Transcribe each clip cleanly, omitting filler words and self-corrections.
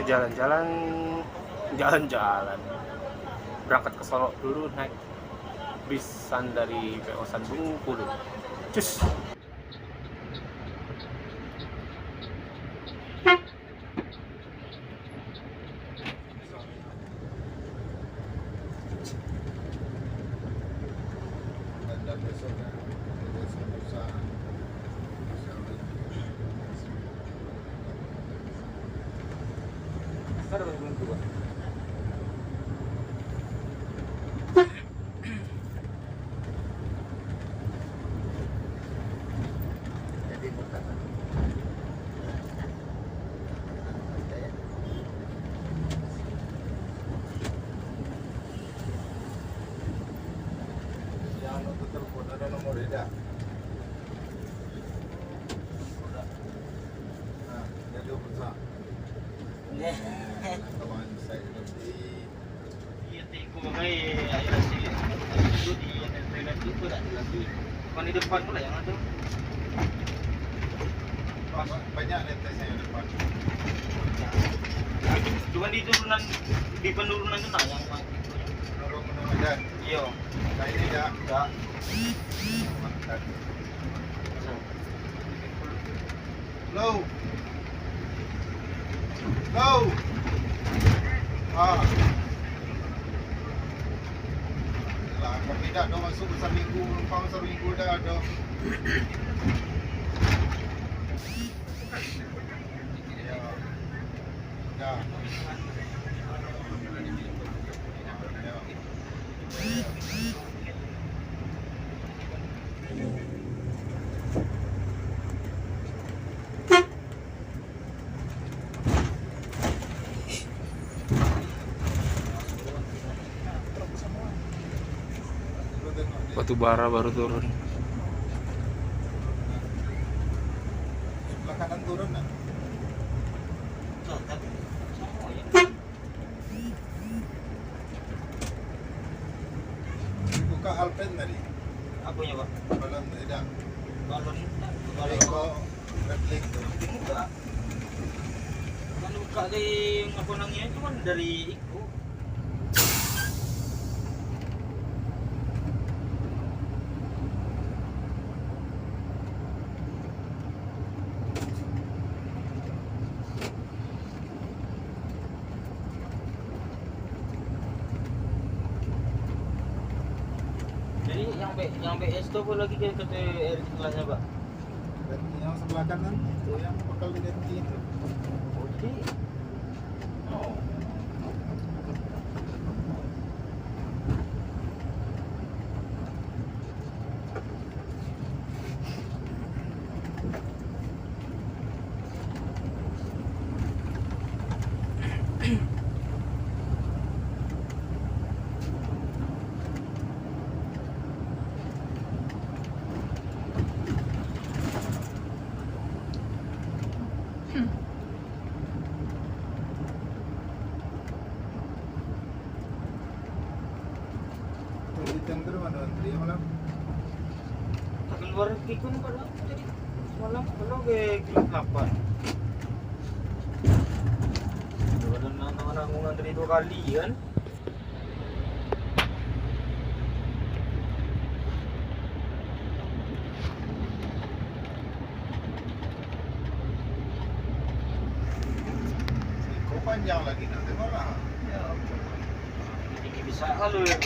jalan-jalan, berangkat ke Solo dulu naik bisan dari PO Bengkulu. Cus. Ada nomor tidak? Nah, jadi besar. Kawan saya lebih. Iya, tiku makanya akhirnya sih itu di internet itu tidak lagi. Bukan di depan pula yang ada. Banyak netes yang depan. Cuma di turunan di penurunan itu nah yang Menurun dan. iya. Nah ini enggak. Low. Ah. Lah, kalau tidak dong masuk seminggu, umpang seminggu dah dong. Ya. Batu bara baru turun. Sebelah kanan turun nak. Buka Alpen tadi. Apanya, Pak? Balon tidak. Balon Eko reflek tu. enggak. Kalau buka dari ngaponangnya itu kan dari Iko. Jadi yang BS itu apa lagi kata air setelahnya, Pak? Dan yang sebelah kanan itu yang bakal diganti itu. Oke. Oh. Di tender mana antri malam? Tak keluar pikun pada jadi semalam kalau ke kilo 8. Ada anak-anak ngantri 2 kali kan. Kau panjang lagi nanti malah. Ya. Tinggi bisa kalau ya.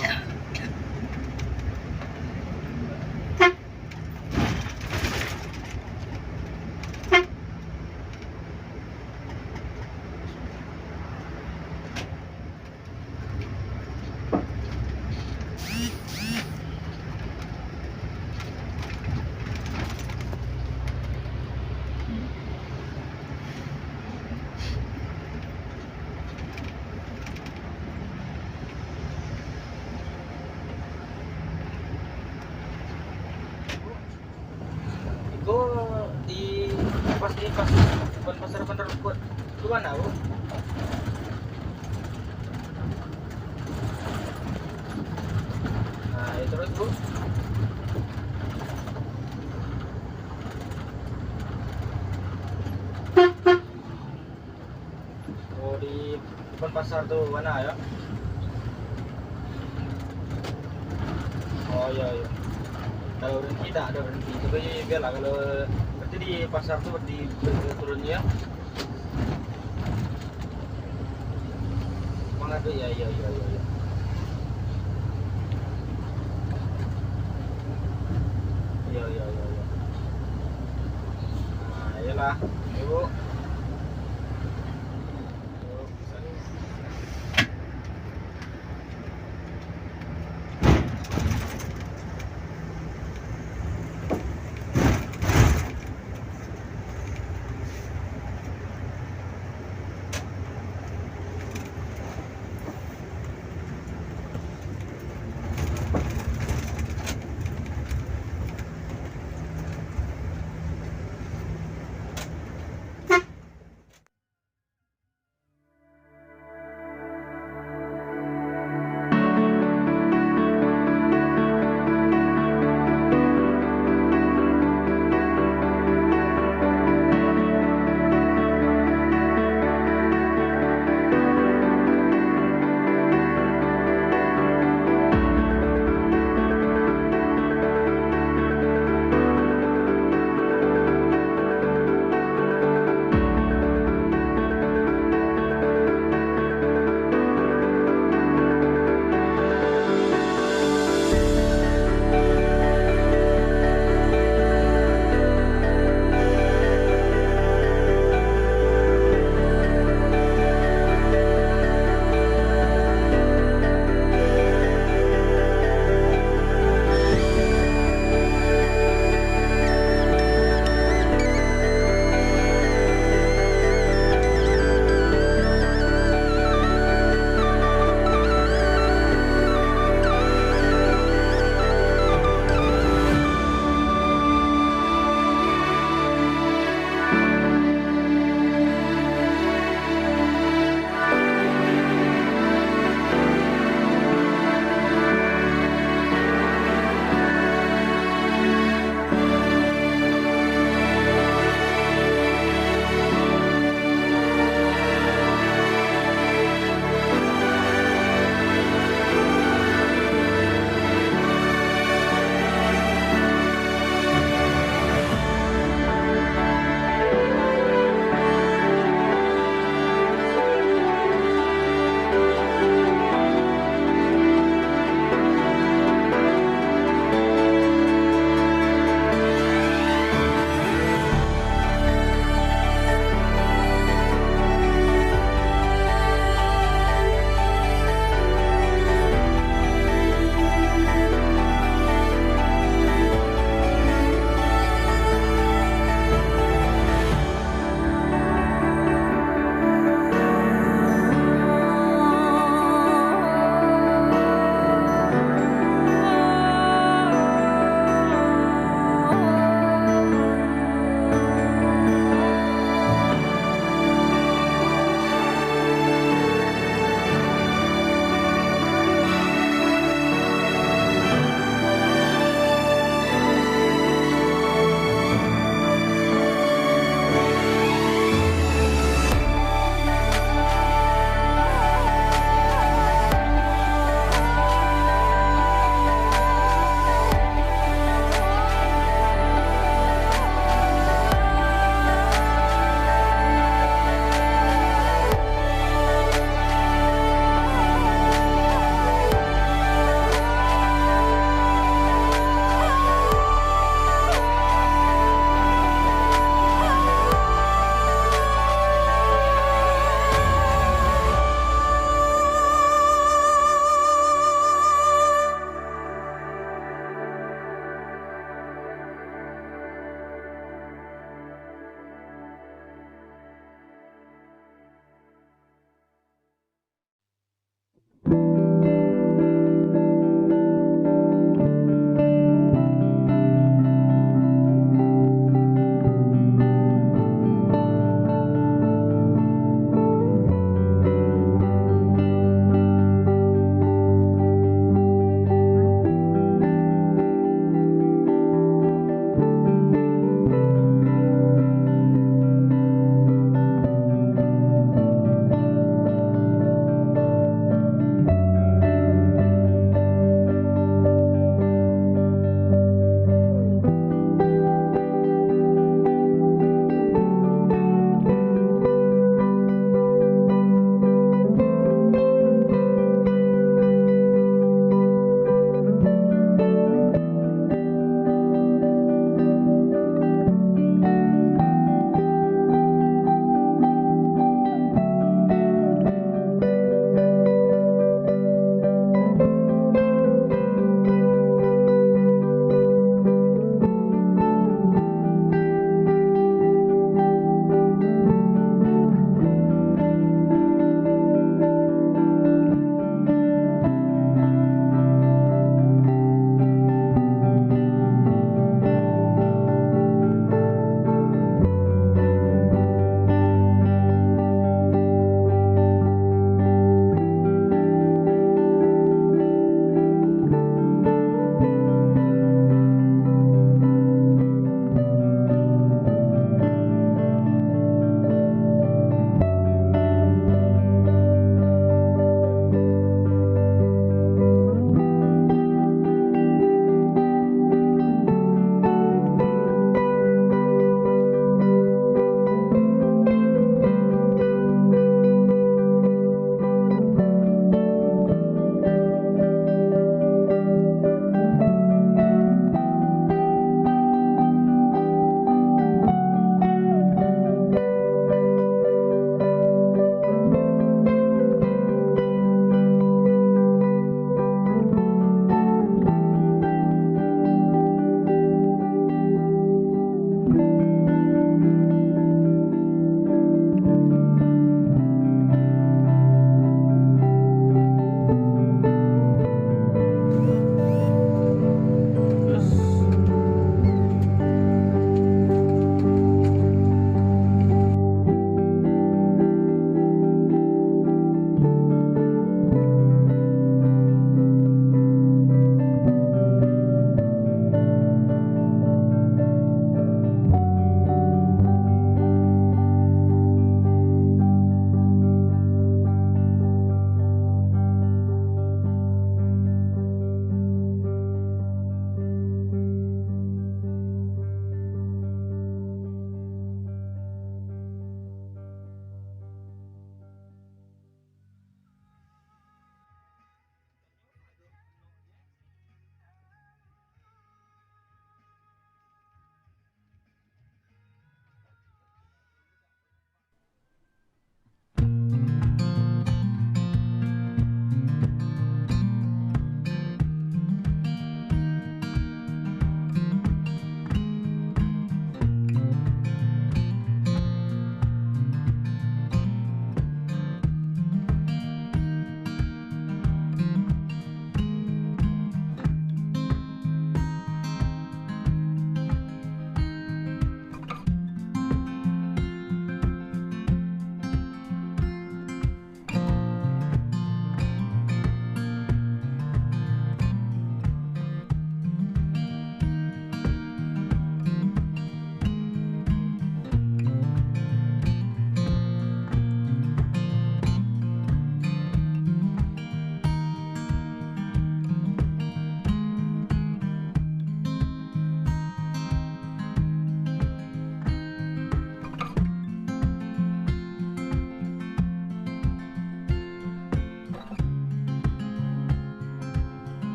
Pas buat pasar bener buat ke mana, Bu? Nah, itu terus, Bu. Oh, di pasar tuh mana ya? Oh iya iya. Kalau berhenti tak ada berhenti. Tapi biarlah kalau berarti di pasar tuh berarti turunnya. Mana tuh ya iya iya iya. Iya. Iya iya iya. Iya. Nah, iyalah, ibu.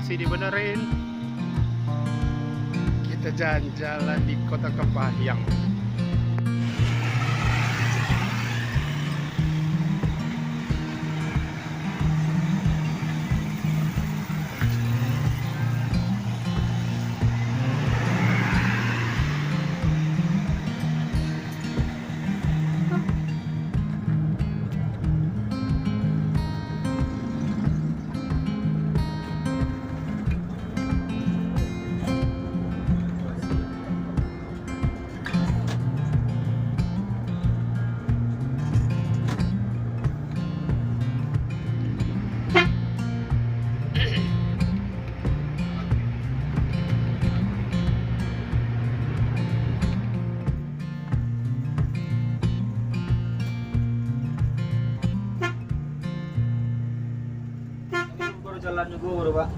masih dibenerin. Kita jalan-jalan di Kota Kepahyang. Baru jalan juga baru Pak.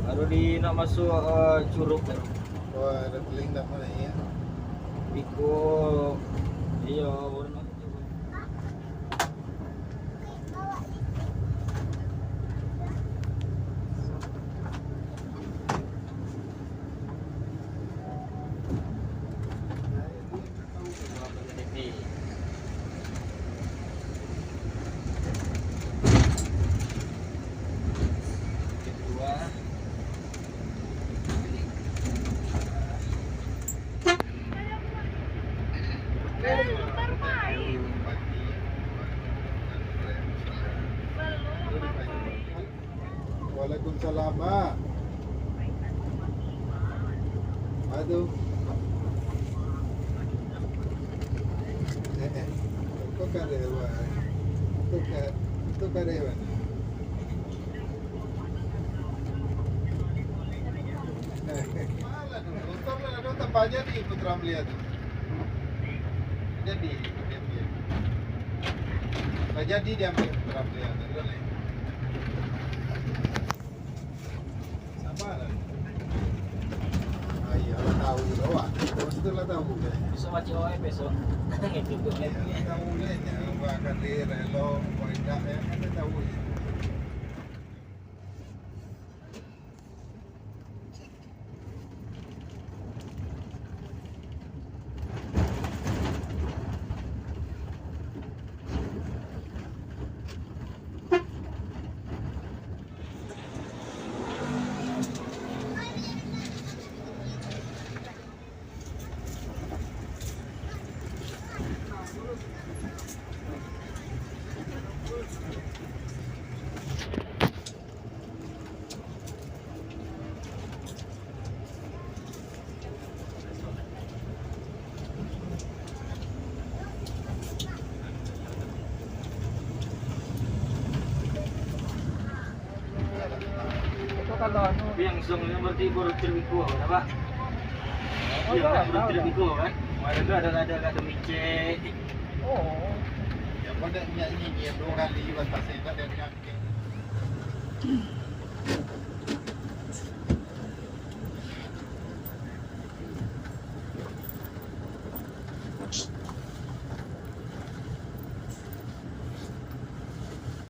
Baru di nak masuk Curug baru. Wah, ada teling dah mana ya? Biko. Iya, baru masuk juga. Waalaikumsalam, Mak. Aduh. Kok karyawan? Itu karyawan. Malah dong, untung lah dong tambah jadi Putra Melia tuh. Jadi dia. Nggak jadi dia ambil Putra Melia. Sama lah. Ayo tahu doang. Itu lah tahu deh. Besok macam OE besok. Itu tuh Ya, tahu deh. Bahkan di relo, poindak ya kan tahu ya. kalau yang zongnya berarti baru terminggu kan Pak? Iya kan baru terminggu kan? Kemarin tuh ada micet. Oh. Ya pada nyanyi dia 2 kali batasnya kan dia nyanyi.